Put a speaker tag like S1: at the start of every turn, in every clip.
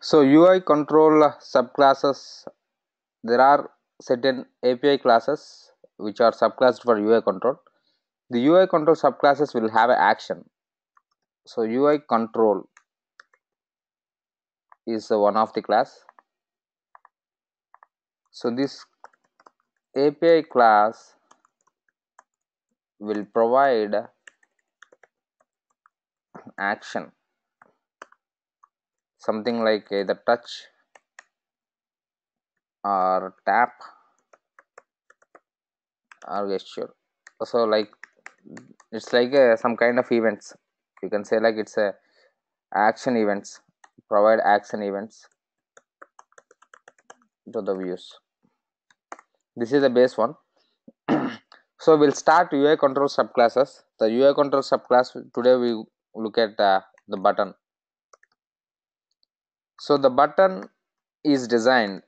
S1: So UI control subclasses, there are certain API classes which are subclassed for UI control. The UI control subclasses will have an action. So UI control is one of the class. So this API class will provide action, something like either touch or tap or gesture. So like it's like some kind of events, you can say like it's a action events, provide action events to the views. This is the base one. So we'll start UI control subclasses. The UI control subclass, today we look at the button. So the button is designed,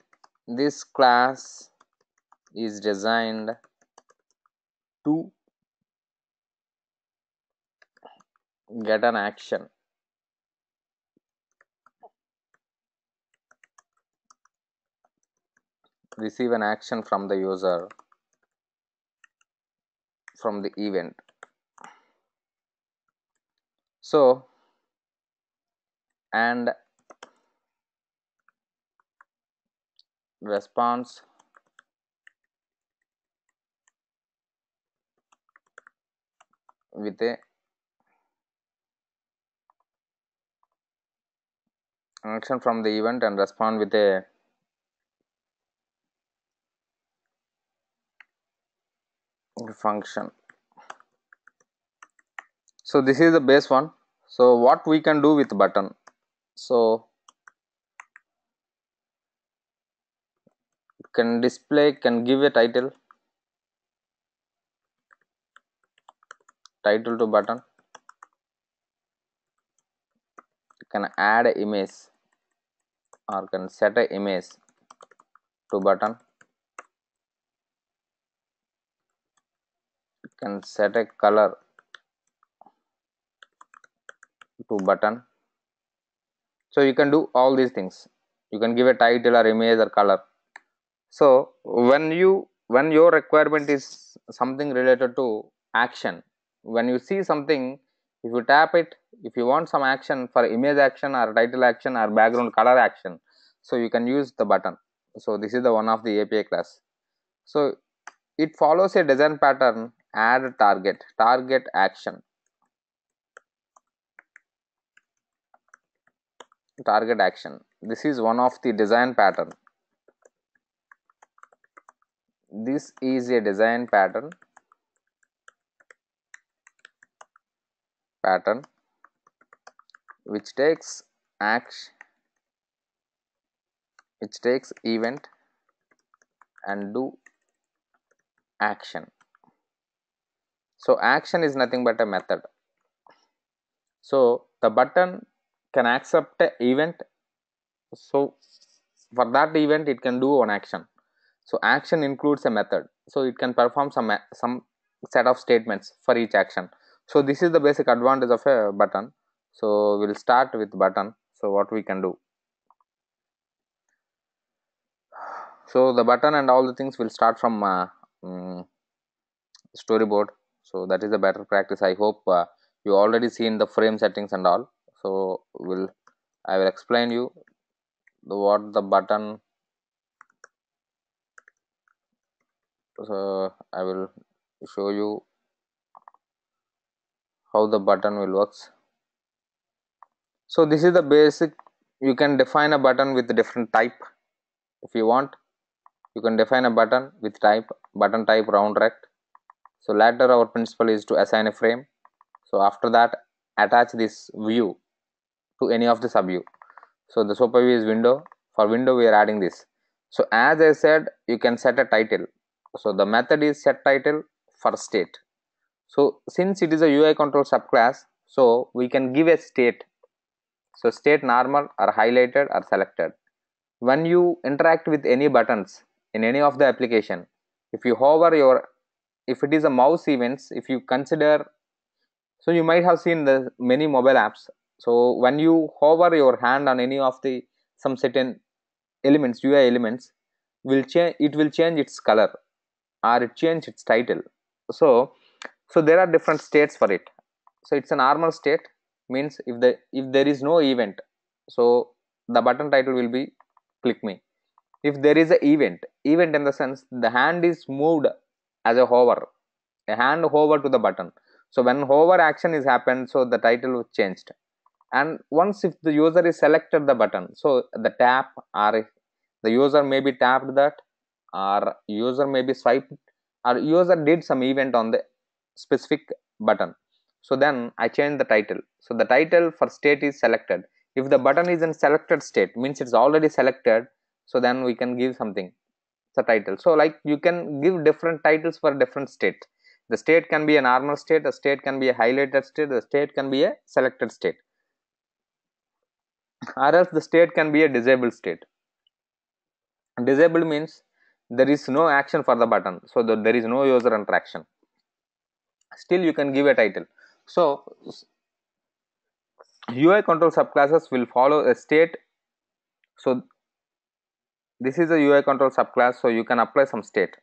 S1: this class is designed to get an action, receive an action from the user from the event. So and response with a action from the event and respond with a function. So this is the base one. So what we can do with button, so can display, can give a title to button, can add a image or can set a image to button, can set a color to button. So you can do all these things, you can give a title or image or color. So when your requirement is something related to action, when you see something, if you tap it, if you want some action for image action or title action or background color action, so you can use the button. So this is the one of the API class. So it follows a design pattern, add target action, this is one of the design pattern. This is a design pattern which takes action, which takes event and do action. So action is nothing but a method. So the button can accept an event, so for that event it can do one action. So action includes a method, so it can perform some set of statements for each action. So this is the basic advantage of a button. So we'll start with button. So what we can do, so the button and all the things will start from storyboard. So that is a better practice. I hope you already seen the frame settings and all. So I will explain you what the button. So I will show you how the button will works. So this is the basic. You can define a button with different type. If you want, you can define a button with button type round rect. So later our principle is to assign a frame. So after that, attach this view to any of the subview. So the superview is window. For window we are adding this. So as I said, you can set a title. So the method is set title for state. So since it is a UI control subclass, so we can give a state. So state normal or highlighted or selected. When you interact with any buttons in any of the application, if you hover if it is a mouse events, if you consider, so you might have seen the many mobile apps. So when you hover your hand on any of the some certain elements, UI elements will change, it will change its color or it change its title. So there are different states for it. So it's a normal state, means if there is no event, so the button title will be click me. If there is a event in the sense the hand is moved as a hover, a hand hover to the button, so when hover action is happened, so the title was changed. And once if the user is selected the button, so the tap, or the user may be tapped that, or user may be swiped, or user did some event on the specific button, so then I change the title. So the title for state is selected. If the button is in selected state, means it's already selected, so then we can give something, the title. So like you can give different titles for different state. The state can be a normal state, the state can be a highlighted state, the state can be a selected state, or else the state can be a disabled state. Disabled means there is no action for the button, so there is no user interaction, still you can give a title. So UI control subclasses will follow a state. So this is a UI control subclass, so you can apply some state.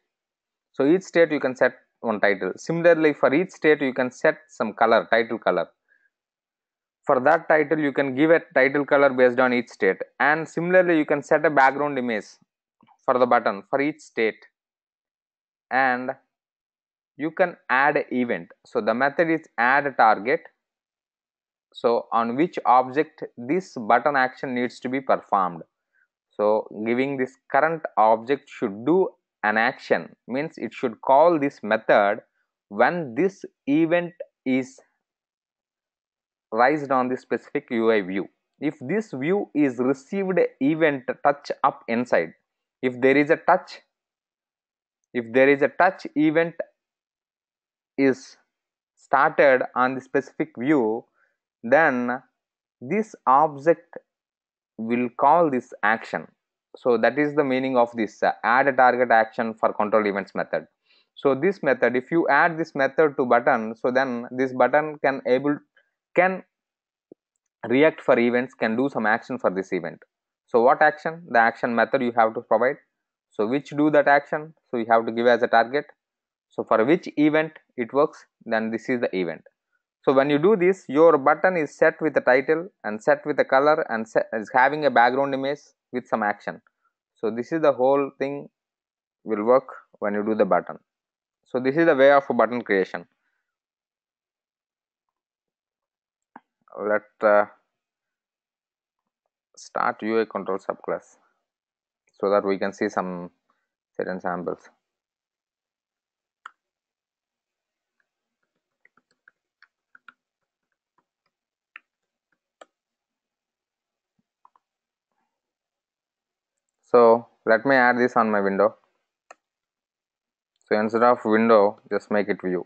S1: So each state you can set one title. Similarly, for each state you can set some color, title color. For that title you can give a title color based on each state, and similarly you can set a background image for the button for each state, and you can add event. So the method is add target, so on which object this button action needs to be performed. So giving this current object should do an action, means it should call this method when this event is raised on the specific UI view. If this view is received event touch up inside, if there is a touch event is started on the specific view, then this object will call this action. So that is the meaning of this add a target action for control events method. So this method, if you add this method to button, so then this button can react for events, can do some action for this event. So what action? The action method you have to provide. So which do that action, so you have to give as a target. So for which event it works, then this is the event. So when you do this, your button is set with a title and set with a color and is having a background image with some action. So this is the whole thing will work when you do the button. So this is the way of a button creation. Let start UI control subclass so that we can see some certain samples. So let me add this on my window. So instead of window, just make it view.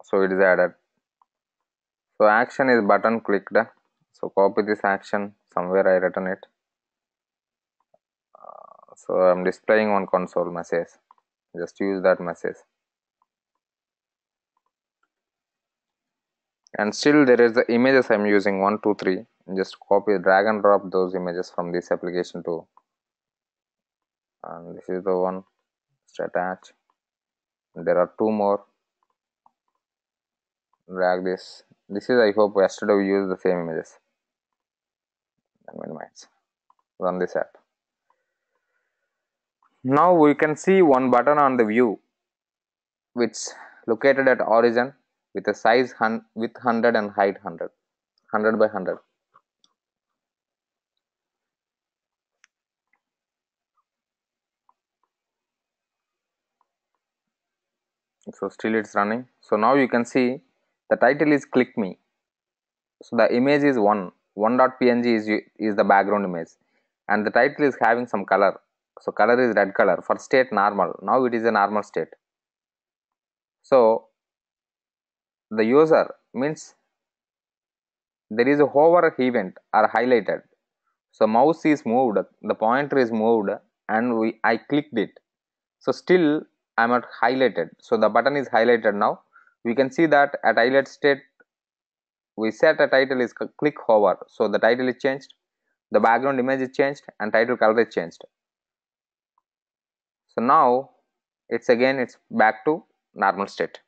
S1: So it is added. So action is button clicked. So copy this action somewhere, I written it. So I'm displaying one console message. Just use that message. And still there is the images I'm using 1, 2, 3. Just copy, drag and drop those images from this application to, and this is the one, just attach. There are 2 more. Drag this. This is, I hope yesterday we used the same images. And minimize. Run this app. Now we can see one button on the view which located at origin with a size width 100 and height 100 by 100. So still it's running. So now you can see the title is click me. So the image is 1.png is the background image, and the title is having some color. So color is red color for state normal. Now it is a normal state. So the user, means there is a hover event are highlighted. So mouse is moved, the pointer is moved, and I clicked it. So still I'm at highlighted. So the button is highlighted now. We can see that at highlight state we set a title is click hover. So the title is changed. the background image is changed and title color is changed. So now it's back to normal state.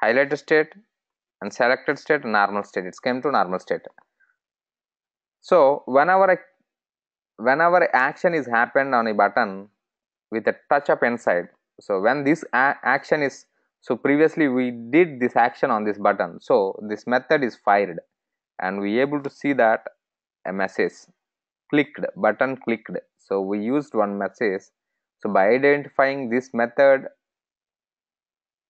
S1: Highlighted state and selected state, normal state. It's came to normal state. So whenever action is happened on a button with a touch of inside, so when this action is, so previously we did this action on this button, so this method is fired and we able to see that a message clicked, button clicked. So we used one message. So by identifying this method,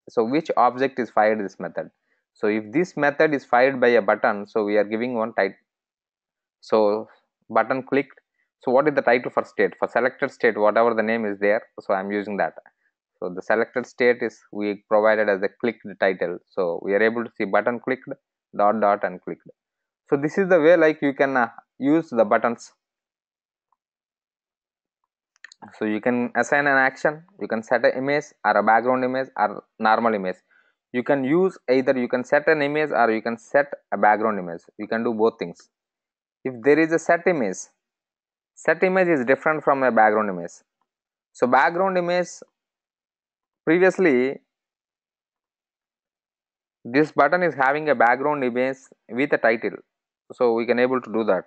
S1: so which object is fired this method, so if this method is fired by a button, so we are giving one type. So button clicked. So what is the title for state? For selected state, whatever the name is there, so I'm using that. So the selected state is we provided as a clicked title. So we are able to see button clicked, dot dot and clicked. So this is the way like you can use the buttons. So you can assign an action, you can set an image or a background image or normal image. You can use either you can set an image or you can set a background image. You can do both things. If there is a set image is different from a background image. So background image, previously this button is having a background image with a title, so we can able to do that.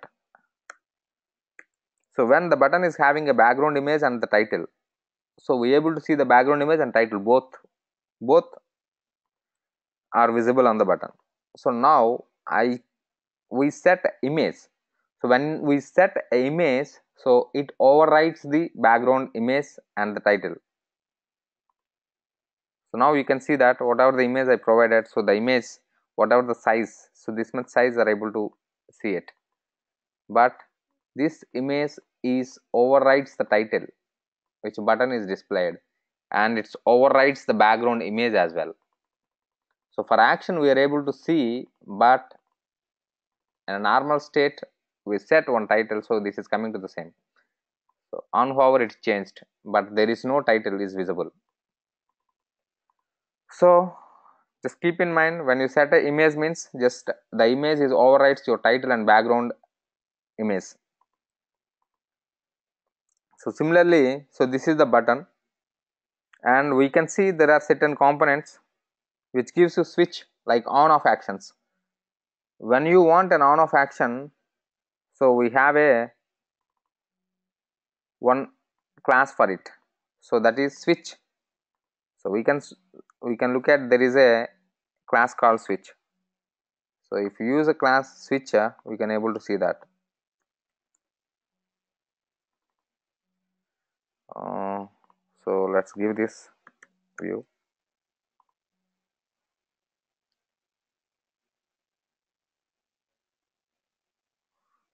S1: So when the button is having a background image and the title, so we able to see the background image and title, both are visible on the button. So now we set image. So when we set a image, so it overrides the background image and the title. So now you can see that whatever the image I provided, so the image, whatever the size, so this much size are able to see it, but this image is overrides the title which button is displayed, and it overrides the background image as well. So for action we are able to see, but in a normal state we set one title, so this is coming to the same. So on hover it's changed, but there is no title is visible. So just keep in mind, when you set a image means just the image is overrides your title and background image. So similarly, so this is the button, and we can see there are certain components which gives you switch like on off actions. When you want an on off action, so we have a one class for it, so that is switch. So we can look at, there is a class called switch. So if you use a class switcher, we can able to see that. So let's give this view.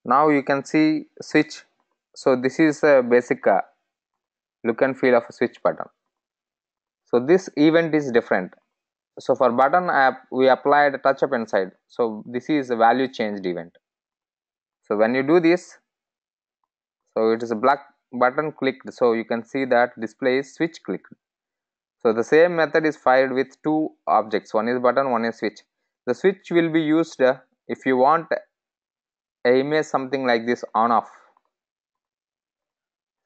S1: Now you can see switch. So this is a basic look and feel of a switch button. So this event is different. So for button app we applied touch up inside, so this is a value changed event. So when you do this, so it is a black button clicked, so you can see that display is switch clicked. So the same method is fired with two objects, one is button, one is switch. The switch will be used if you want a image something like this on off.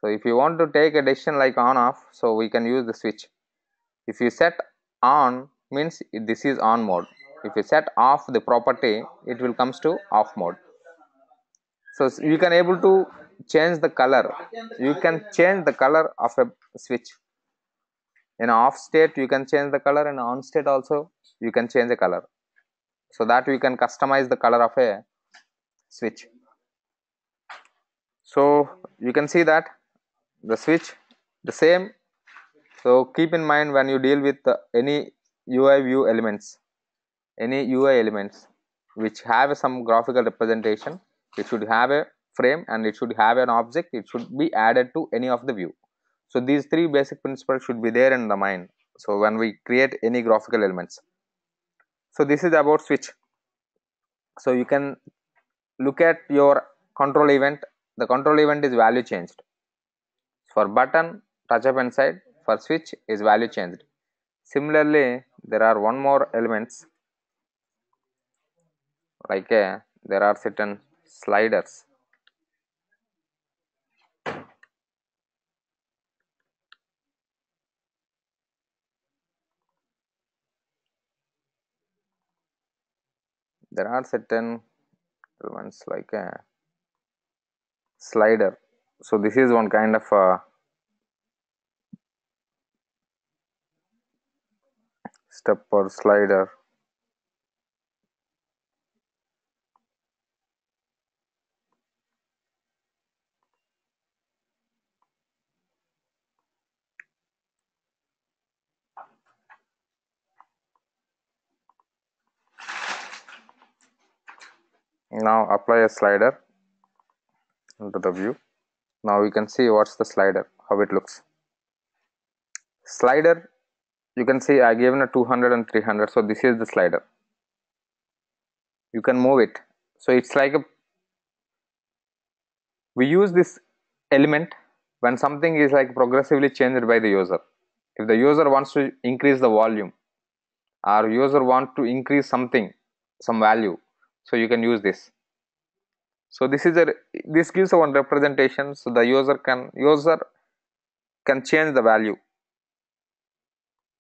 S1: So if you want to take a decision like on off, so we can use the switch. If you set on means this is on mode. If you set off the property, it will comes to off mode. So you can able to change the color. You can change the color of a switch. In off state you can change the color, and on state also you can change the color, so that we can customize the color of a switch. So you can see that the switch the same. So keep in mind, when you deal with any UI view elements, any UI elements which have some graphical representation, it should have a frame and it should have an object, it should be added to any of the view. So these three basic principles should be there in the mind, so when we create any graphical elements. So this is about switch. So you can look at your control event. The control event is value changed. For button, touch up inside. For switch is value changed. Similarly, there are one more elements, like there are certain sliders. there are certain elements like a slider. So this is one kind of step or slider. Now apply a slider into the view. Now we can see what's the slider, how it looks. Slider, you can see I given a 200 and 300, so this is the slider. You can move it. So it's like we use this element when something is like progressively changed by the user. If the user wants to increase the volume or user want to increase something, some value, so you can use this. So this gives one representation, so the user can change the value.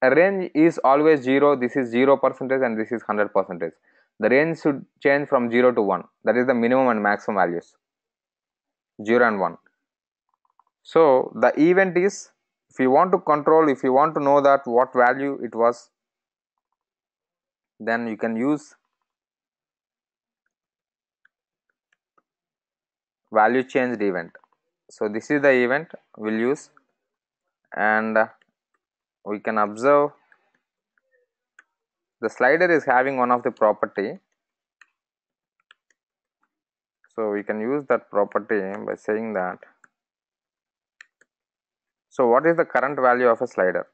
S1: A range is always 0, this is 0% and this is 100%. The range should change from 0 to 1, that is the minimum and maximum values, 0 and 1. So the event is, if you want to control, if you want to know that what value it was, then you can use value changed event. So this is the event we'll use, and we can observe the slider is having one of the property. So we can use that property by saying that. So what is the current value of a slider?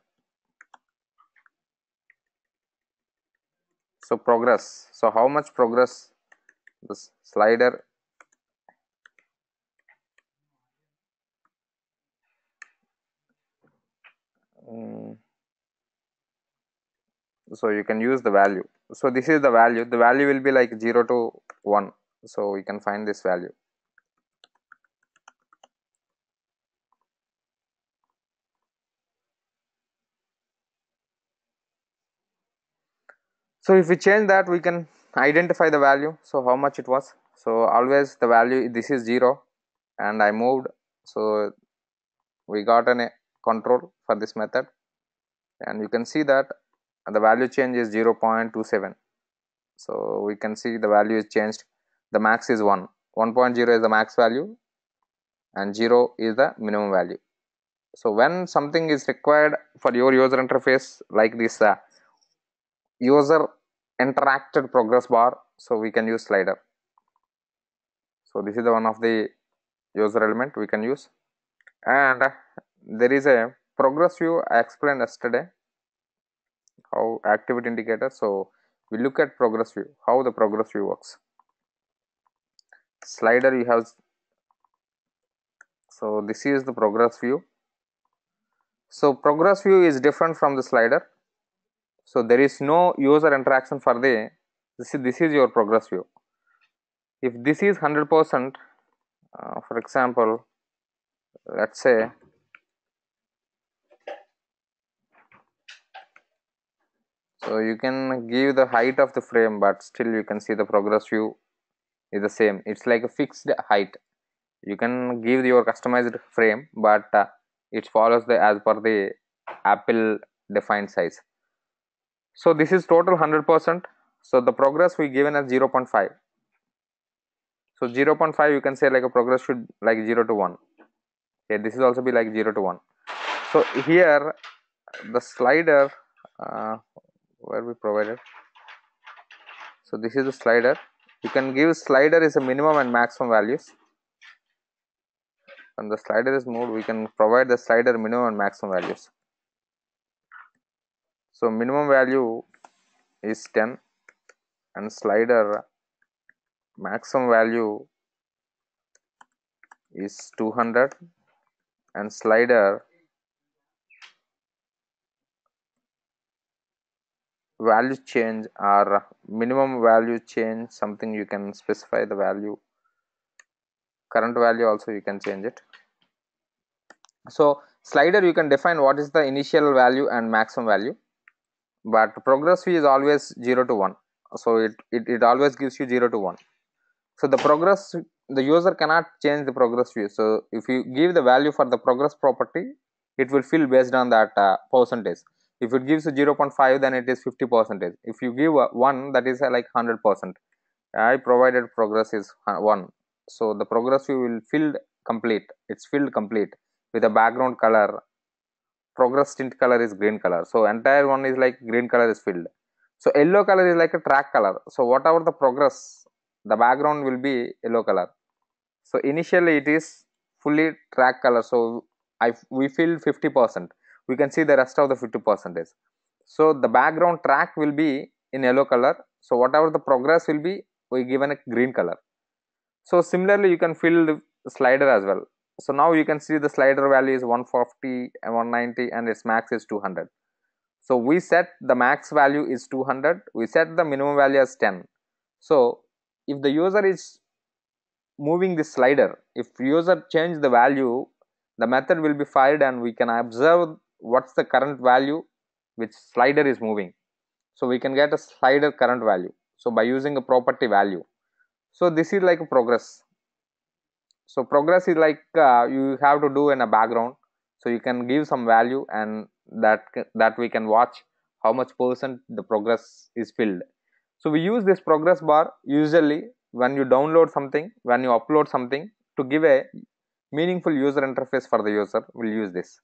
S1: So progress. So how much progress this slider so you can use the value. So this is the value will be like 0 to 1, so we can find this value. So if we change that, we can identify the value, so how much it was. So always the value, this is 0 and I moved, so we got a control for this method, and you can see that the value change is 0.27. so we can see the value is changed. The max is 1, 1.0 is the max value and 0 is the minimum value. So when something is required for your user interface like this user interacted progress bar, so we can use slider. So this is the one of the user element we can use, and there is a progress view I explained yesterday, how activity indicator. So we look at progress view, how the progress view works. Slider you have, so this is the progress view. So progress view is different from the slider, so there is no user interaction for the this is your progress view. If this is 100%, for example, let's say so you can give the height of the frame, but still you can see the progress view is the same. It's like a fixed height. You can give your customized frame, but it follows the as per the Apple defined size. So this is total 100%. So the progress we given as 0.5. So 0.5 you can say like a progress should like 0 to 1. Okay, this is also be like 0 to 1. So here the slider where we provided. So this is the slider. You can give slider is a minimum and maximum values. When the slider is moved, we can provide the slider minimum and maximum values. So minimum value is 10 and slider maximum value is 200 and slider value change or minimum value change, something you can specify the value, current value also you can change it. So slider you can define what is the initial value and maximum value, but progress view is always 0 to 1. so it always gives you 0 to 1. So the progress, the user cannot change the progress view. So if you give the value for the progress property, it will fill based on that percentage. If it gives 0.5, then it is 50%. If you give 1, that is like 100%. I provided progress is 1, so the progress view will filled complete. It's filled complete with a background color. Progress tint color is green color, so entire one is like green color is filled. So yellow color is like a track color. So whatever the progress, the background will be yellow color. So initially it is fully track color. So we filled 50%. We can see the rest of the 50%. So the background track will be in yellow color. So whatever the progress will be, we given a green color. So similarly, you can fill the slider as well. So now you can see the slider value is 140 and 190 and its max is 200. So we set the max value is 200. We set the minimum value as 10. So if the user is moving the slider, if user change the value, the method will be fired and we can observe what's the current value which slider is moving. So we can get a slider current value. So by using a property value. So this is like a progress. So progress is like you have to do in a background. So you can give some value and that we can watch how much percent the progress is filled. So we use this progress bar usually when you download something, when you upload something, to give a meaningful user interface for the user. We'll use this.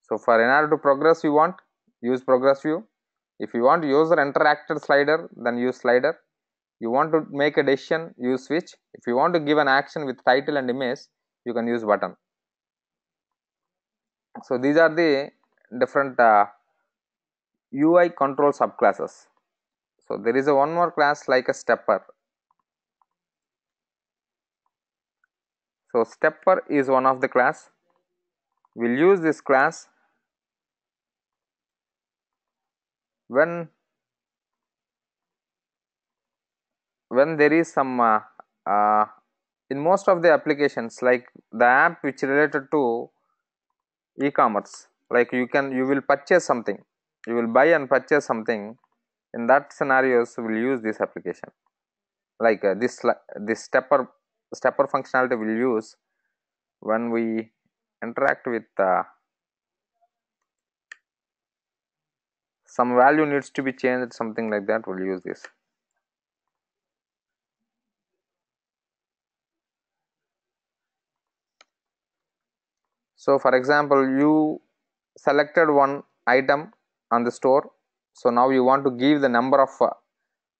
S1: So for in order to progress, you want use progress view. If you want user interacted slider, then use slider. You want to make a decision, use switch. If you want to give an action with title and image, you can use button. So these are the different UI control subclasses. So there is a one more class like a stepper. So stepper is one of the class. We'll use this class when there is some in most of the applications, like the app which related to e-commerce, like you will purchase something, you will buy and purchase something. In that scenarios, we will use this application, like this stepper functionality will use when we interact with some value needs to be changed, something like that. We'll use this. So for example, you selected one item on the store. So now you want to give the number of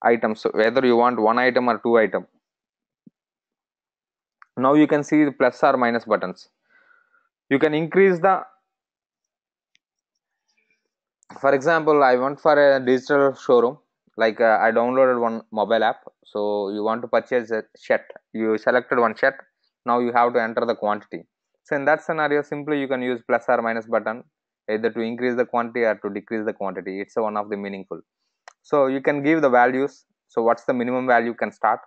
S1: items, so whether you want one item or two item. Now you can see the plus or minus buttons. You can increase the, for example, I went for a digital showroom, like I downloaded one mobile app. So you want to purchase a shirt, you selected one shirt. Now you have to enter the quantity. So in that scenario, simply you can use plus or minus button, either to increase the quantity or to decrease the quantity. It's one of the meaningful. So you can give the values. So what's the minimum value can start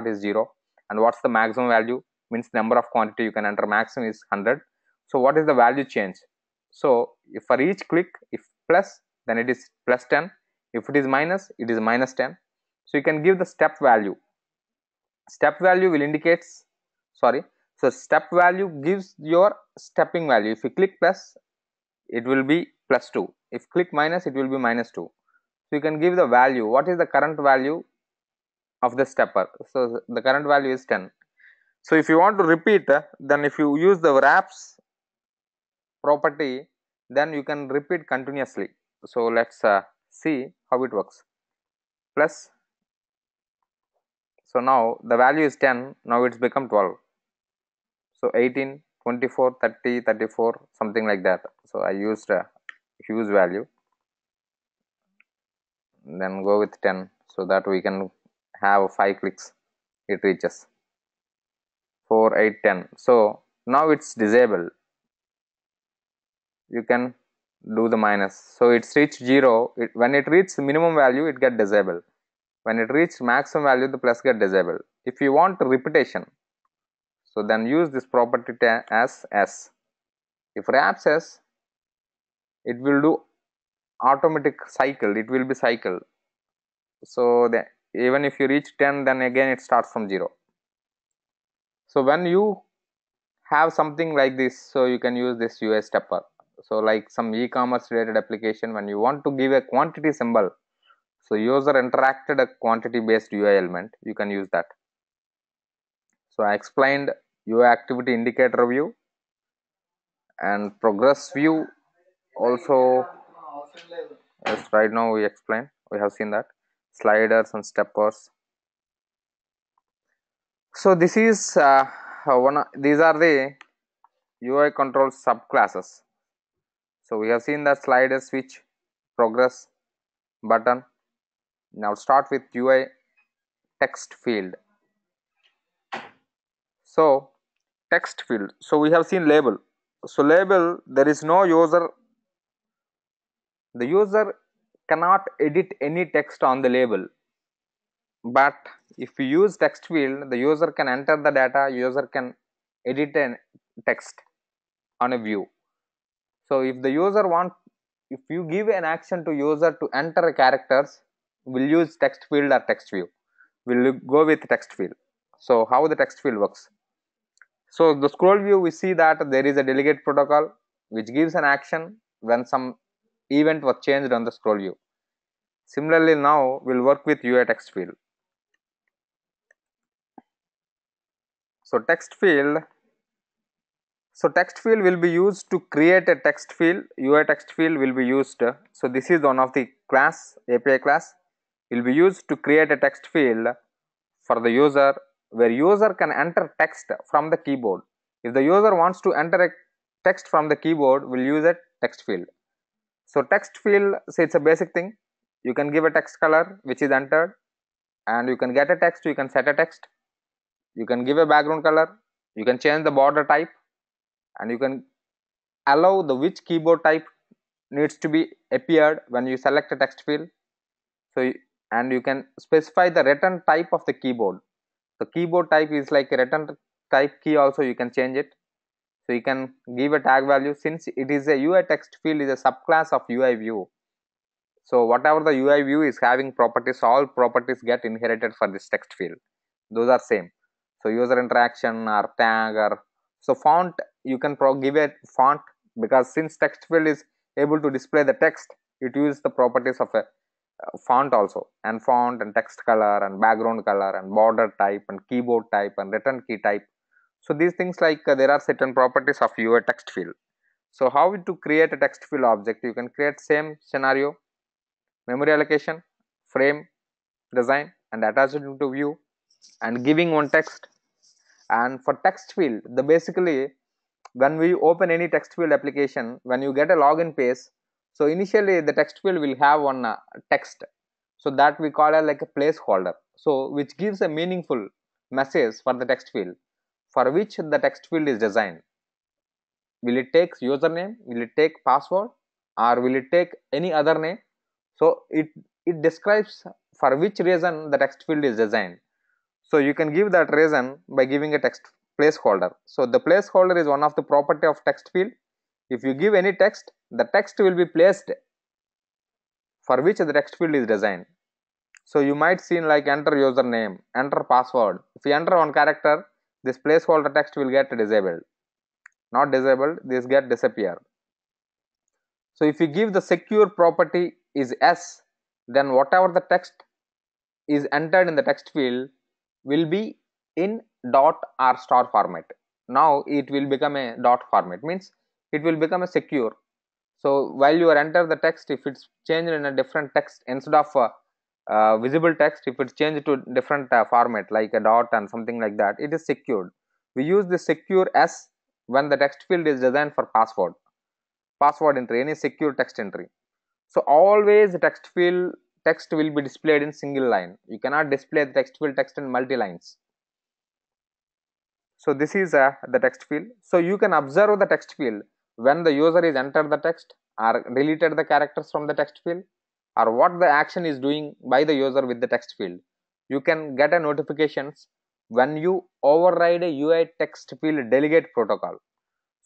S1: is 0, and what's the maximum value, means number of quantity you can enter, maximum is 100. So what is the value change? So if for each click, if plus, then it is plus 10. If it is minus, it is minus 10. So you can give the step value. Step value will indicates, sorry, so step value gives your stepping value. If you click plus, it will be plus 2. If click minus, it will be minus 2. So you can give the value, what is the current value of the stepper. So the current value is 10. So if you want to repeat, then if you use the wraps property, then you can repeat continuously. So let's see how it works. Plus, so now the value is 10, now it's become 12. So 18, 24, 30, 34, something like that. So I used a huge value, then go with 10, so that we can have 5 clicks, it reaches 4, 8, 10. So now it's disabled. You can do the minus. So it's reached 0. When it reaches minimum value, it get disabled. When it reaches maximum value, the plus get disabled. If you want repetition, so then use this property as S. If wraps S, it will do automatic cycle, it will be cycle. So even if you reach 10, then again it starts from 0. So when you have something like this, so you can use this UI stepper. So like some e-commerce related application, when you want to give a quantity symbol, so user interacted a quantity based UI element, you can use that. So I explained UI activity indicator view and progress view also. Yes, right now we have seen that sliders and steppers. So this is these are the UI control subclasses. So we have seen that slider, switch, progress, button. Now start with UI text field. So text field. So we have seen label. So label, there is no user. The user cannot edit any text on the label. But if you use text field, the user can enter the data, user can edit a text on a view. So if the user if you give an action to user to enter a characters, we'll use text field or text view. We'll go with text field. So how the text field works? So the scroll view, we see that there is a delegate protocol which gives an action when some event was changed on the scroll view. Similarly, now we'll work with UI text field. So text field will be used to create a text field. UI text field will be used. So this is one of the class, API class, will be used to create a text field for the user, where user can enter text from the keyboard. If the user wants to enter a text from the keyboard, we'll use a text field. So text field, so it's a basic thing. You can give a text color which is entered, and you can get a text, you can set a text, you can give a background color, you can change the border type, and you can allow the which keyboard type needs to be appeared when you select a text field. So and you can specify the return type of the keyboard. The keyboard type is like a return type key, also you can change it. So you can give a tag value. Since it is a UI text field is a subclass of UI view, so whatever the UI view is having properties, all properties get inherited for this text field. Those are same. So user interaction or tag or so font, you can give a font, because since text field is able to display the text, it uses the properties of a font also, and font and text color and background color and border type and keyboard type and return key type. So these things like there are certain properties of your text field. So how to create a text field object? You can create same scenario, memory allocation, frame design, and attach it into view and giving one text. And for text field, the basically when we open any text field application, when you get a login page, so initially the text field will have one text, so that we call it like a placeholder, so which gives a meaningful message for the text field, for which the text field is designed. Will it take username, will it take password, or will it take any other name? So it describes for which reason the text field is designed. So you can give that reason by giving a text placeholder. So the placeholder is one of the property of text field. If you give any text, the text will be placed for which the text field is designed. So you might see like enter username, enter password. If you enter one character, this placeholder text will get disabled. Not disabled, this get disappear. So if you give the secure property is S, then whatever the text is entered in the text field will be in dot or star format. Now it will become a dot format, means it will become a secure. So while you are enter the text, if it's changed in a different text instead of visible text, if it's changed to different format like a dot and something like that, it is secured. We use the secure S when the text field is designed for password entry, any secure text entry. So always the text will be displayed in single line. You cannot display the text field text in multi lines. So this is the text field. So you can observe the text field when the user is entered the text or deleted the characters from the text field, or what the action is doing by the user with the text field. You can get a notifications when you override a UI text field delegate protocol.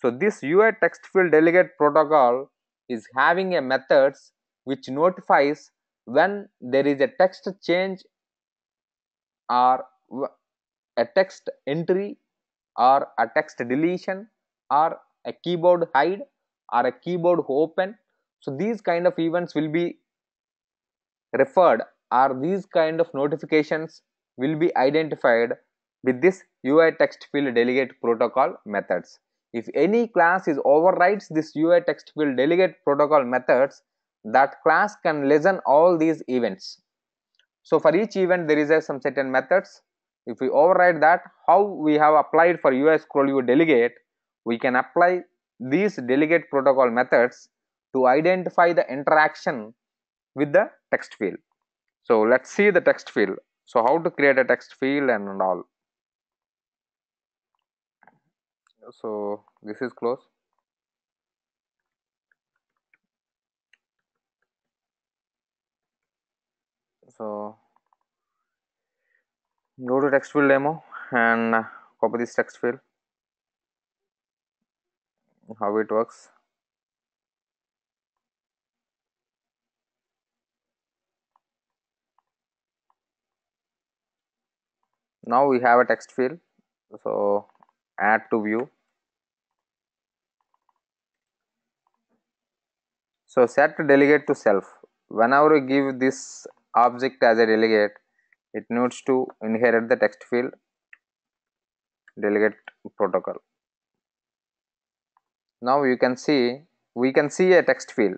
S1: So this UI text field delegate protocol is having a methods which notifies when there is a text change or a text entry or a text deletion or a keyboard hide or a keyboard open. So these kind of events will be referred, or these kind of notifications will be identified with this UI text field delegate protocol methods. If any class is overrides this UI text field delegate protocol methods, that class can listen all these events. So for each event there is some certain methods. If we override that, how we have applied for UI scroll view delegate, we can apply these delegate protocol methods to identify the interaction with the text field. So let's see the text field. So how to create a text field and all. So this is close. So go to text field demo and copy this text field. How it works. Now we have a text field. So add to view. So set delegate to self. Whenever you give this object as a delegate, it needs to inherit the text field delegate protocol. Now you can see, we can see a text field.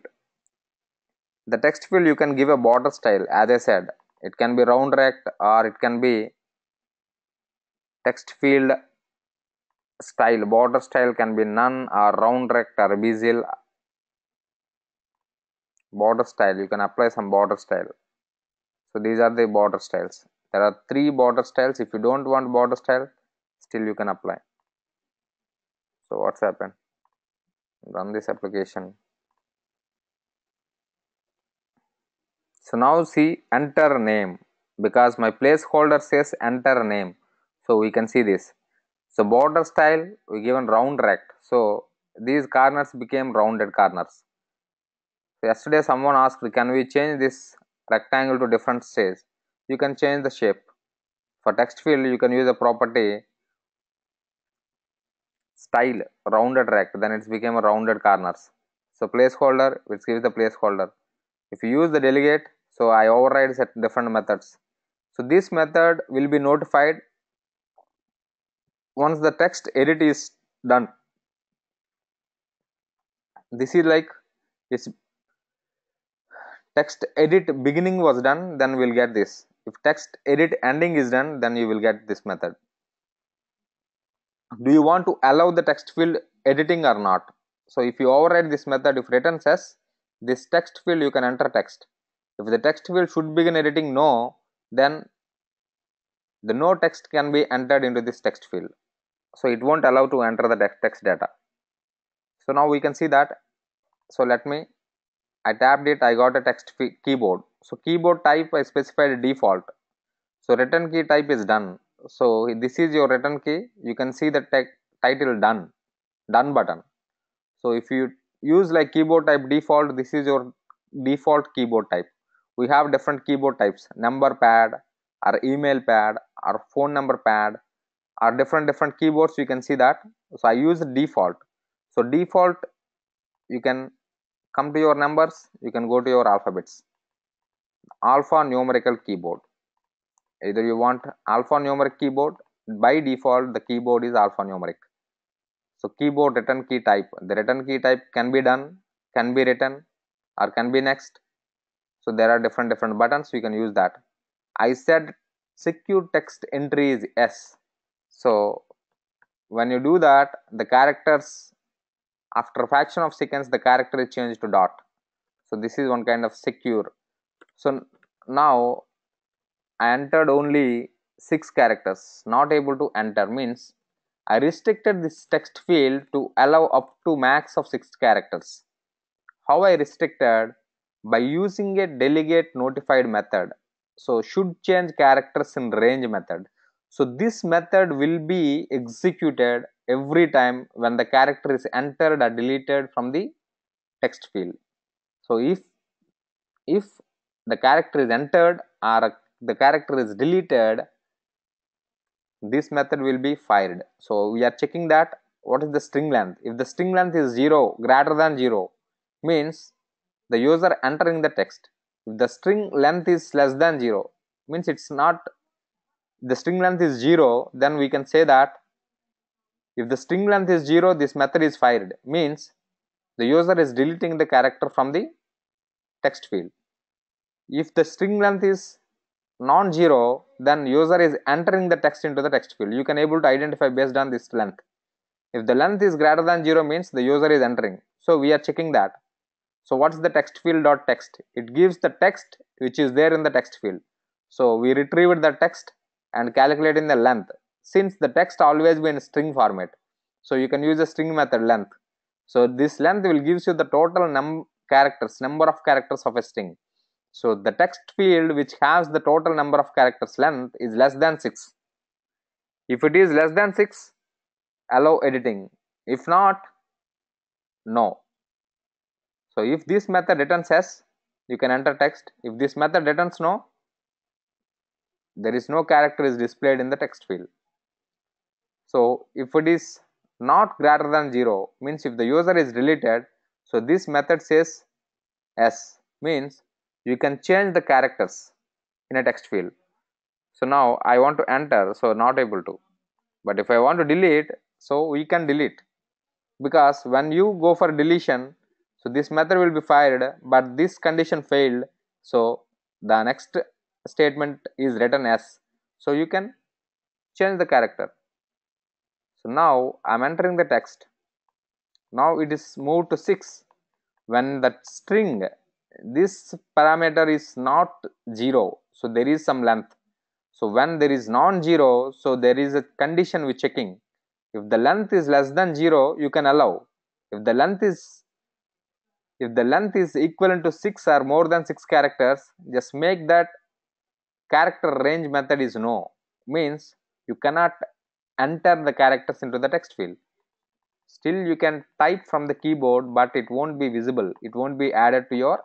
S1: The text field you can give a border style, as I said, it can be round rect or it can be text field style. Border style can be none or round rect or bezier. Border style, you can apply some border style. So these are the border styles. There are 3 border styles. If you don't want border style, still you can apply. So what's happened? Run this application. So now see enter name, because my placeholder says enter name. So we can see this. So border style we given round rect. So these corners became rounded corners. So yesterday someone asked, can we change this rectangle to different shapes? You can change the shape. For text field you can use a property style rounded rect, then it became a rounded corners. So placeholder, which gives the placeholder. If you use the delegate, so I override set different methods. So this method will be notified once the text edit is done. This is like its text edit beginning was done, then we'll get this. If text edit ending is done, then you will get this method. Do you want to allow the text field editing or not? So if you override this method, if return says this text field, you can enter text. If the text field should begin editing no, then the no text can be entered into this text field. So it won't allow to enter the text data. So now we can see that. So let me, I tapped it, I got a text keyboard. So keyboard type I specified default. So return key type is done. So this is your return key. You can see the title done button. So if you use like keyboard type default, this is your default keyboard type. We have different keyboard types, number pad or email pad or phone number pad or different keyboards. You can see that. So I use default. So default, you can come to your numbers, you can go to your alphabets. Alpha numerical keyboard. Either you want alphanumeric keyboard, by default the keyboard is alphanumeric. So keyboard return key type, the return key type can be done, can be written or can be next. So there are different buttons, you can use that. I said secure text entry is S. So when you do that, the characters, after a fraction of seconds the character is changed to dot. So this is one kind of secure. So now I entered only 6 characters. Not able to enter means I restricted this text field to allow up to max of 6 characters. How I restricted? By using a delegate notified method. So should change characters in range method. So this method will be executed every time when the character is entered or deleted from the text field. So if the character is entered or the character is deleted, this method will be fired. So we are checking that what is the string length. If the string length is 0 greater than 0 means the user entering the text. If the string length is less than 0 means it's not, the string length is 0, then we can say that if the string length is 0 this method is fired, means the user is deleting the character from the text field. If the string length is non-zero, then user is entering the text into the text field. You can able to identify based on this length. If the length is greater than 0 means the user is entering. So we are checking that. So what's the text field dot text? It gives the text which is there in the text field. So we retrieved the text and calculating the length. Since the text always be in string format, so you can use a string method length. So this length will gives you the total number of characters of a string. So the text field which has the total number of characters length is less than 6. If it is less than 6, allow editing. If not, no. So if this method returns yes, you can enter text. If this method returns no, there is no character is displayed in the text field. So if it is not greater than 0 means if the user is deleted, so this method says yes, means you can change the characters in a text field. So now I want to enter, so not able to. But if I want to delete, so we can delete, because when you go for deletion, so this method will be fired, but this condition failed, so the next statement is written as, so you can change the character. So now I am entering the text. Now it is moved to 6. When that string, this parameter is not 0, so there is some length. So when there is non-zero, so there is a condition with checking. If the length is less than 0, you can allow. If the length is equivalent to 6 or more than 6 characters, just make that character range method is no, means you cannot enter the characters into the text field. Still you can type from the keyboard, but it won't be visible, it won't be added to your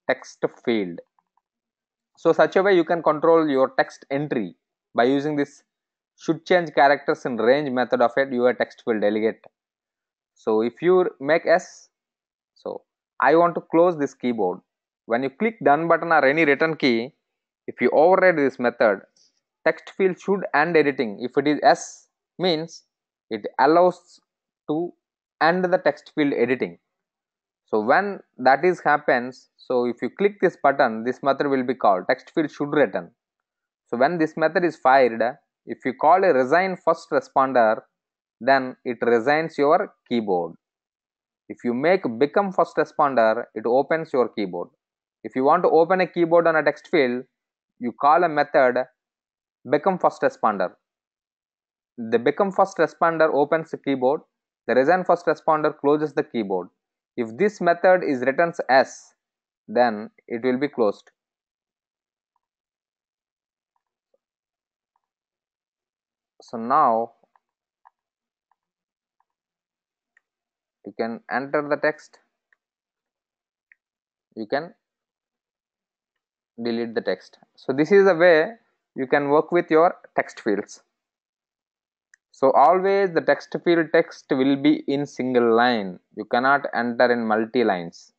S1: text field. So such a way you can control your text entry by using this should change characters in range method of your text field delegate. So if you make S, so I want to close this keyboard. When you click done button or any return key, if you override this method, text field should end editing. If it is S means it allows to end the text field editing. So when that is happens, so if you click this button, this method will be called, text field should return. So when this method is fired, if you call a resign first responder, then it resigns your keyboard. If you make become first responder, it opens your keyboard. If you want to open a keyboard on a text field, you call a method become first responder. The become first responder opens the keyboard, the resign first responder closes the keyboard. If this method is returns S, then it will be closed. So now you can enter the text, you can delete the text. So this is the way you can work with your text fields. So always the text field text will be in single line, you cannot enter in multi lines.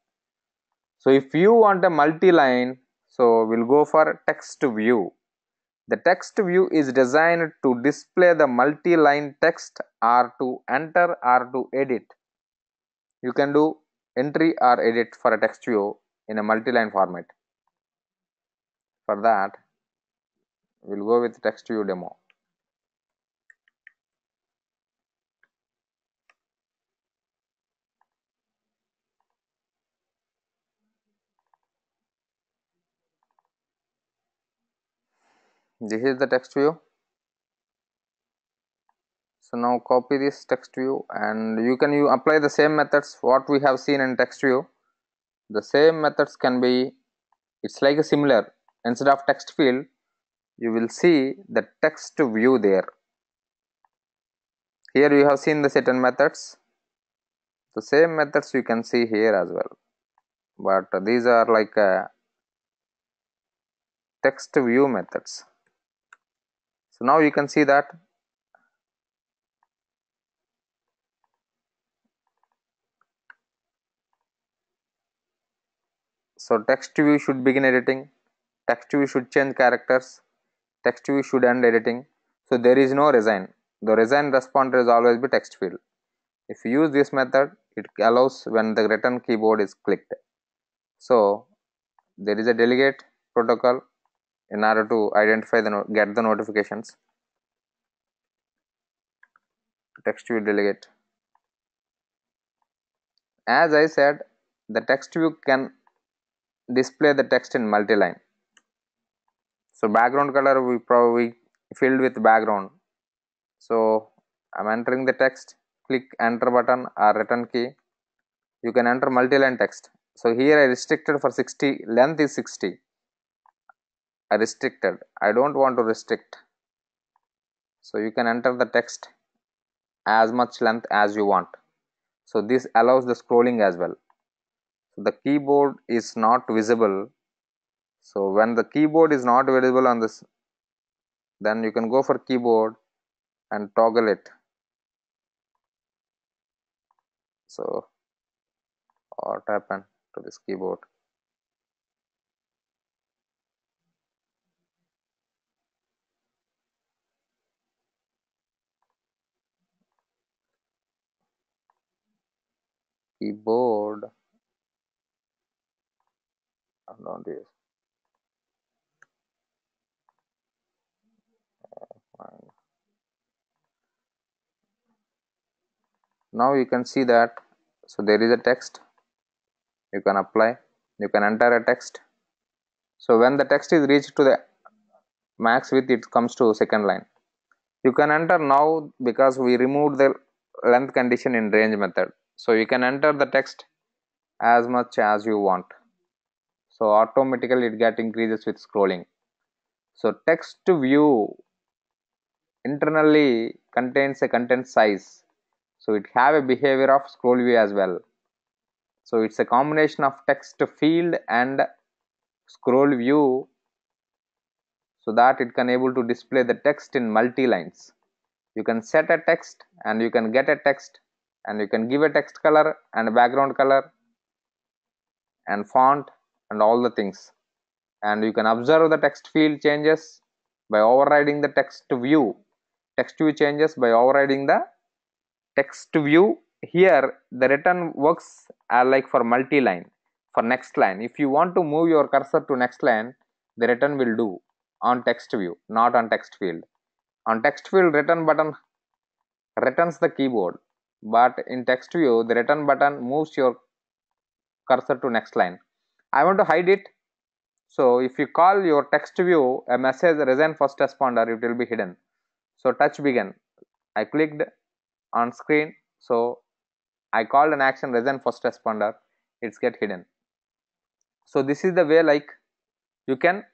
S1: So if you want a multi-line, so we'll go for text view. The text view is designed to display the multi-line text or to enter or to edit. You can do entry or edit for a text view in a multi-line format. For that, we'll go with text view demo. This is the text view. So now copy this text view and you can apply the same methods what we have seen in text view. The same methods can be, it's like a similar, instead of text field you will see the text view there. Here you have seen the certain methods, the same methods you can see here as well, but these are like text view methods. So now you can see that so text view should begin editing, text view should change characters, text view should end editing. So there is no resign. The resign responder is always be text field. If you use this method, it allows when the return keyboard is clicked. So there is a delegate protocol in order to identify the get the notifications. Text view delegate. As I said, the text view can display the text in multi-line. So background color we probably filled with background. So I'm entering the text, click enter button or return key. You can enter multi-line text. So here I restricted for 60, length is 60. I restricted. I don't want to restrict. So you can enter the text as much length as you want. So this allows the scrolling as well. So the keyboard is not visible. So when the keyboard is not visible on this, then you can go for keyboard and toggle it. So what happened to this keyboard? Keyboard, don't use. Now you can see that. So there is a text. You can apply. You can enter a text. So when the text is reached to the max width, it comes to second line. You can enter now because we removed the length condition in range method. So you can enter the text as much as you want. So automatically it get increases with scrolling. So text view internally contains a content size. So it have a behavior of scroll view as well. So it's a combination of text field and scroll view so that it can able to display the text in multi lines. You can set a text and you can get a text and you can give a text color and background color and font and all the things, and you can observe the text field changes by overriding the text view changes by overriding the text view. Here the return works like for multi-line. For next line, if you want to move your cursor to next line, the return will do on text view, not on text field. On text field, return button returns the keyboard, but in text view the return button moves your cursor to next line. I want to hide it. So if you call your text view a message resign first responder, it will be hidden. So touch begin. I clicked on screen. So I called an action resign first responder. It's get hidden. So this is the way like you can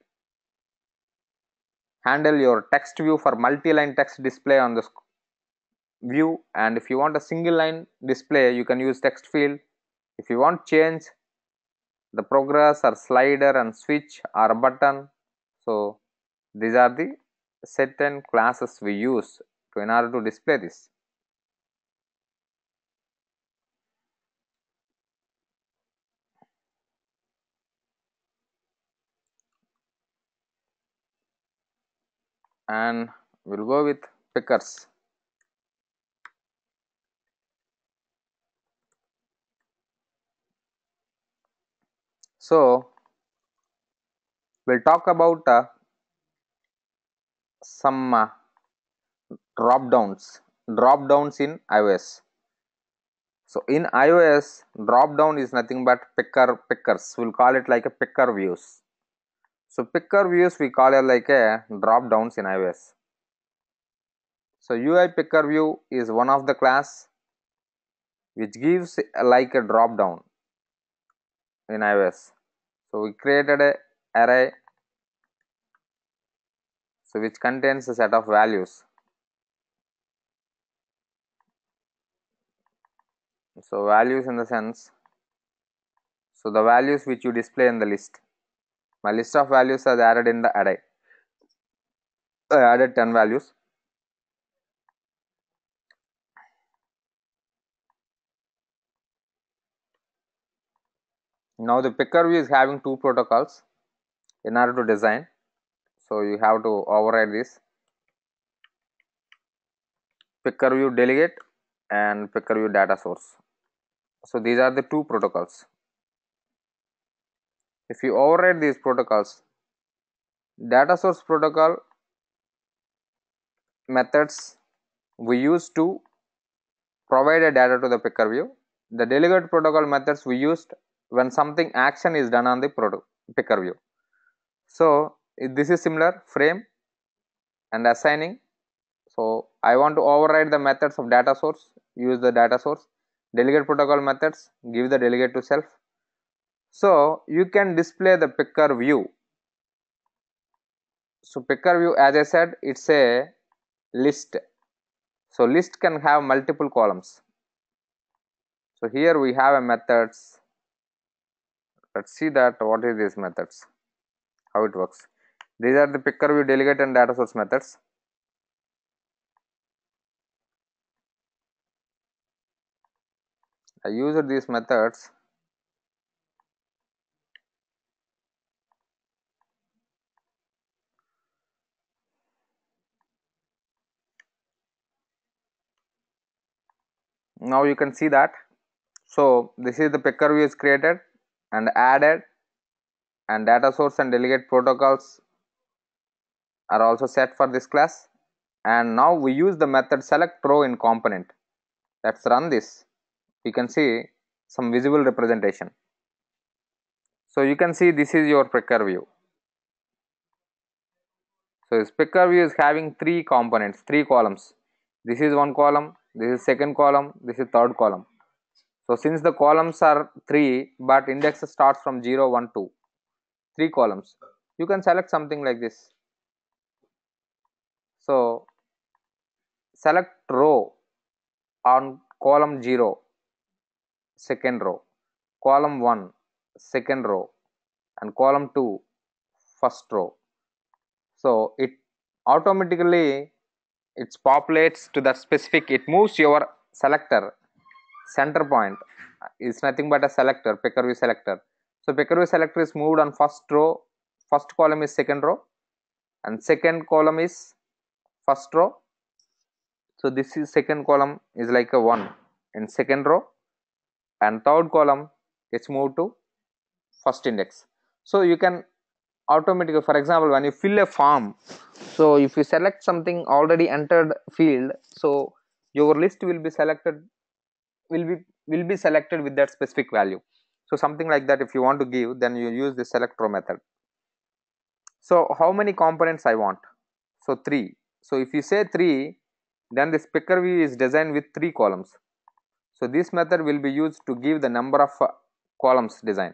S1: handle your text view for multi-line text display on the view. And if you want a single line display, you can use text field. If you want change the progress or slider and switch or button, so these are the certain classes we use to in order to display this. And we'll go with pickers. So we'll talk about some drop downs in iOS. So in iOS, drop down is nothing but pickers. We'll call it like a picker views. So picker views we call it like a drop downs in iOS. So UI picker view is one of the class which gives like a drop down in iOS. So we created a array so which contains a set of values. So values in the sense, so the values which you display in the list. My list of values is added in the array. I added 10 values. Now the picker view is having two protocols in order to design. So you have to override this picker view delegate and picker view data source. So these are the two protocols. If you override these protocols, data source protocol methods we use to provide a data to the picker view. The delegate protocol methods we used when something action is done on the picker view. So this is similar frame and assigning. So I want to override the methods of data source, use the data source. Delegate protocol methods, give the delegate to self. So you can display the picker view. So picker view, as I said, it's a list. So list can have multiple columns. So here we have a methods. Let's see that what is these methods, how it works. These are the picker view, delegate and data source methods. I used these methods. Now you can see that. So this is the picker view is created and added, and data source and delegate protocols are also set for this class. And now we use the method select row in component. Let's run this. You can see some visible representation. So you can see this is your picker view. So this picker view is having three components, three columns. This is one column, this is second column, this is third column. So since the columns are 3 but index starts from 0, 1, 2, 3 columns, you can select something like this. So select row on column 0, second row, column 1, second row, and column 2, first row. So it automatically it populates to the specific, it moves your selector center point is nothing but a selector, picker view selector. So picker view selector is moved on first row, first column is second row, and second column is first row. So this is second column is like a 1 in second row, and third column is moved to first index. So you can automatically, for example, when you fill a form, so if you select something already entered field, so your list will be selected, will be selected with that specific value. So something like that, if you want to give, then you use the select row method. So how many components I want? So 3. So if you say 3, then this picker view is designed with 3 columns. So this method will be used to give the number of columns design.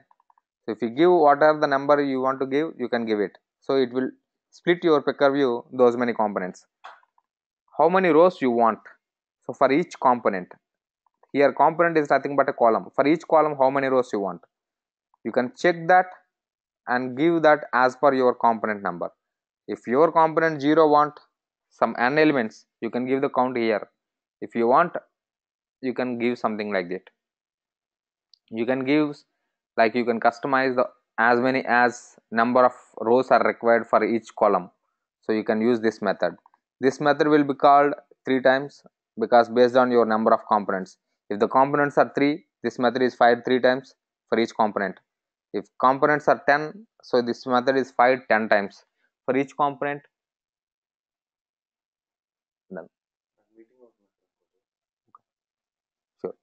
S1: So if you give whatever the number you want to give, you can give it. So it will split your picker view those many components. How many rows you want? So for each component, here component is nothing but a column. For each column, how many rows you want? You can check that and give that as per your component number. If your component 0 want some n elements, you can give the count here. If you want, you can give something like that. You can give, like you can customize the as many as number of rows are required for each column. So you can use this method. This method will be called 3 times because based on your number of components. If the components are 3, this method is fired 3 times for each component. If components are 10, so this method is fired 10 times for each component. Done. Sure.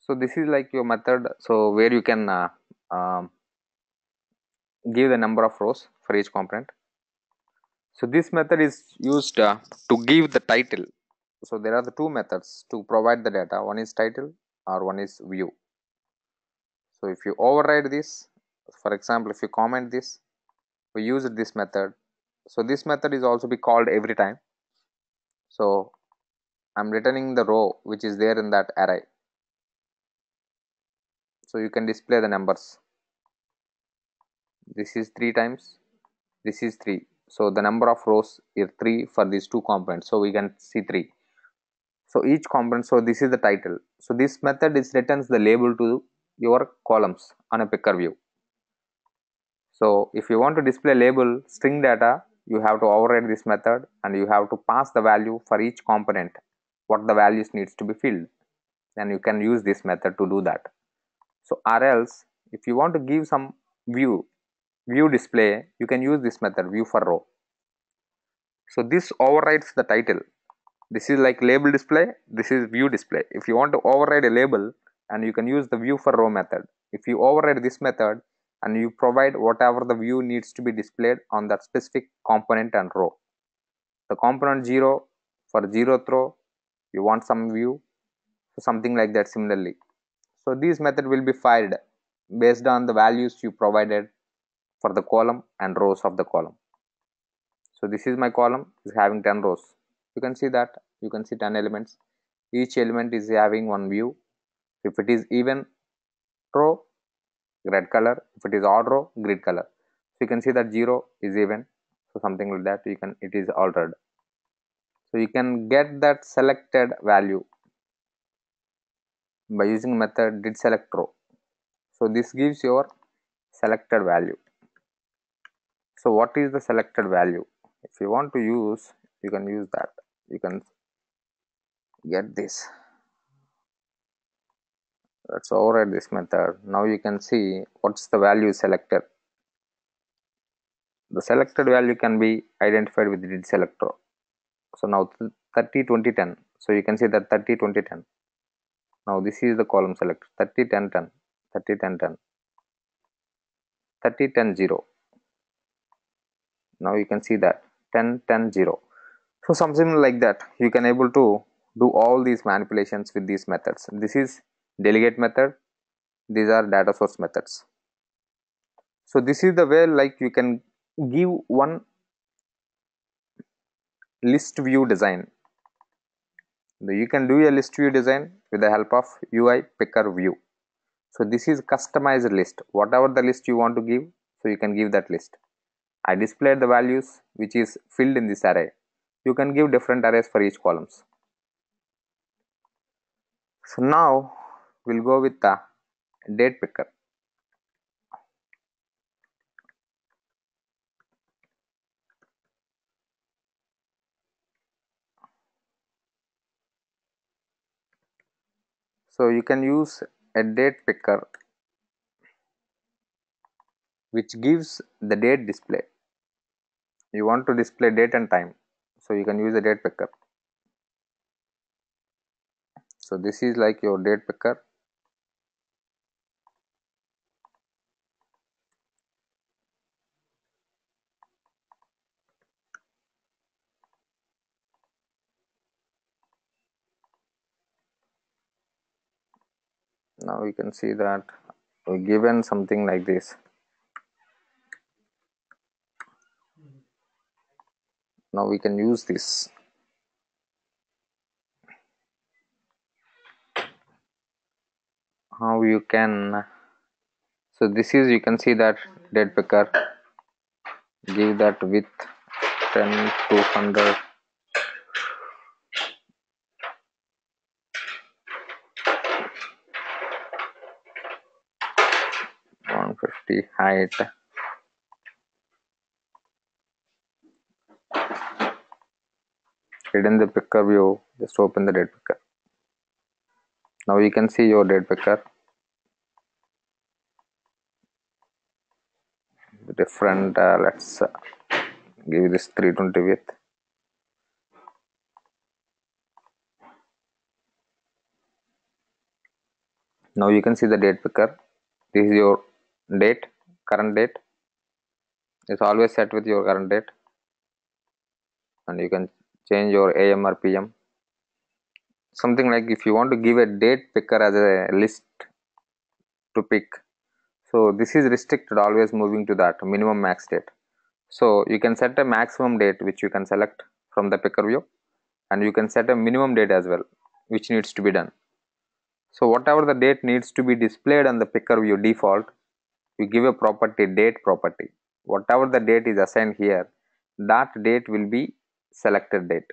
S1: So this is like your method. So where you can um, give the number of rows for each component. So this method is used to give the title. So there are the two methods to provide the data. One is title or one is view. So if you override this, for example, if you comment this, we use this method. So this method is also be called every time. So I'm returning the row which is there in that array. So you can display the numbers. This is 3 times, this is 3. So the number of rows is 3 for these two components. So we can see 3. So each component, so this is the title. So this method is returns the label to your columns on a picker view. So if you want to display label string data, you have to override this method and you have to pass the value for each component, what the values needs to be filled. Then you can use this method to do that. So or else if you want to give some view display, you can use this method view for row. So this overrides the title. This is like label display, this is view display. If you want to override a label, and you can use the view for row method. If you override this method and you provide whatever the view needs to be displayed on that specific component and row. The component 0 for 0th row, you want some view, so something like that similarly. So these method will be fired based on the values you provided for the column and rows of the column. So this is my column is having 10 rows. You can see that, you can see 10 elements. Each element is having one view. If it is even row, red color. If it is odd row, grid color. So you can see that 0 is even. So something like that, you can, it is altered. So you can get that selected value by using method did select row. So this gives your selected value. So what is the selected value? If you want to use, you can use that. You can get this. Let's override this method. Now you can see what's the value selected. The selected value can be identified with did select row. So now 30 20 10. So you can see that 30 20 10. Now this is the column select 30 10 10, 30 10 10, 30 10 0. Now you can see that 10 10 0. So something like that, you can able to do all these manipulations with these methods. This is delegate method, these are data source methods. So this is the way like you can give one list view design. You can do a list view design with the help of UI picker view. So this is customized list, whatever the list you want to give, so you can give that list. I displayed the values which is filled in this array. You can give different arrays for each columns. So now we'll go with the date picker. So you can use a date picker which gives the date display. You want to display date and time, so you can use a date picker. So this is like your date picker. Now you can see that we given something like this. Now we can use this. How you can, so this is, you can see that date picker, give that width 10 to 100, height. Hidden the picker view, just open the date picker. Now you can see your date picker. Different, let's give this 320 width. Now you can see the date picker. This is your date, current date. It's always set with your current date, and you can change your AM or PM. Something like if you want to give a date picker as a list to pick, so this is restricted, always moving to that minimum max date. So you can set a maximum date which you can select from the picker view, and you can set a minimum date as well which needs to be done. So whatever the date needs to be displayed on the picker view default, you give a property date property. Whatever the date is assigned here, that date will be selected date.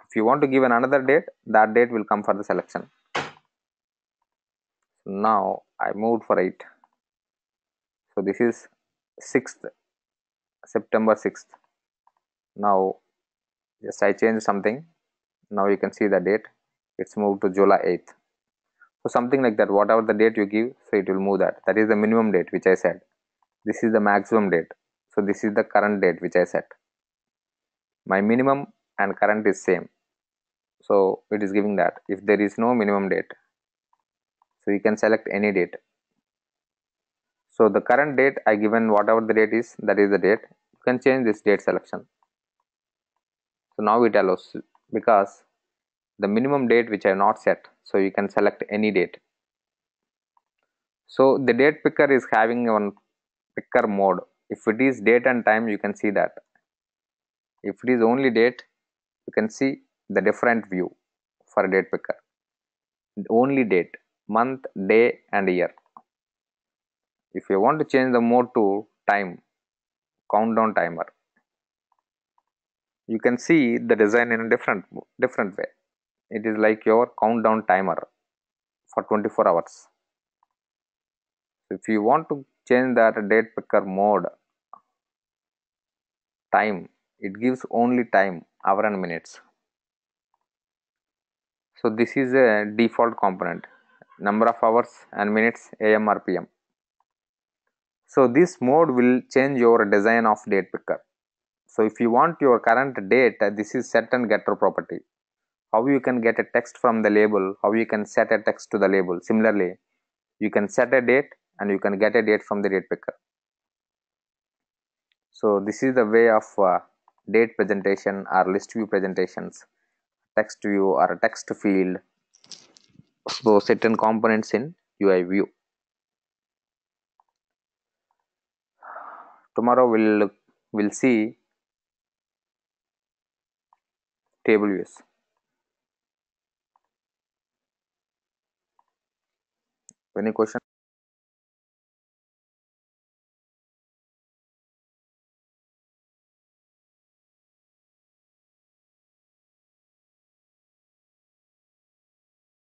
S1: If you want to give another date, that date will come for the selection. Now I moved for it. So this is 6th, September 6th. Now just I changed something. Now you can see the date. It's moved to July 8th. So something like that, whatever the date you give, so it will move that. That is the minimum date which I said. This is the maximum date. So this is the current date which I set. My minimum and current is same. So it is giving that. If there is no minimum date, so you can select any date. So the current date I given whatever the date is, that is the date. You can change this date selection. So now it allows, because the minimum date which I have not set, so you can select any date. So the date picker is having one picker mode. If it is date and time, you can see that. If it is only date, you can see the different view for a date picker. Only date, month, day and year. If you want to change the mode to time, countdown timer, you can see the design in a different way. It is like your countdown timer for 24 hours. If you want to change that date picker mode, time, it gives only time, hour and minutes. So this is a default component, number of hours and minutes, AM or PM. So this mode will change your design of date picker. So if you want your current date, this is set and getter property. How you can get a text from the label, how you can set a text to the label. Similarly, you can set a date and you can get a date from the date picker. So this is the way of date presentation or list view presentations, text view or a text field. So certain components in UI view. Tomorrow we'll see table views. Any question?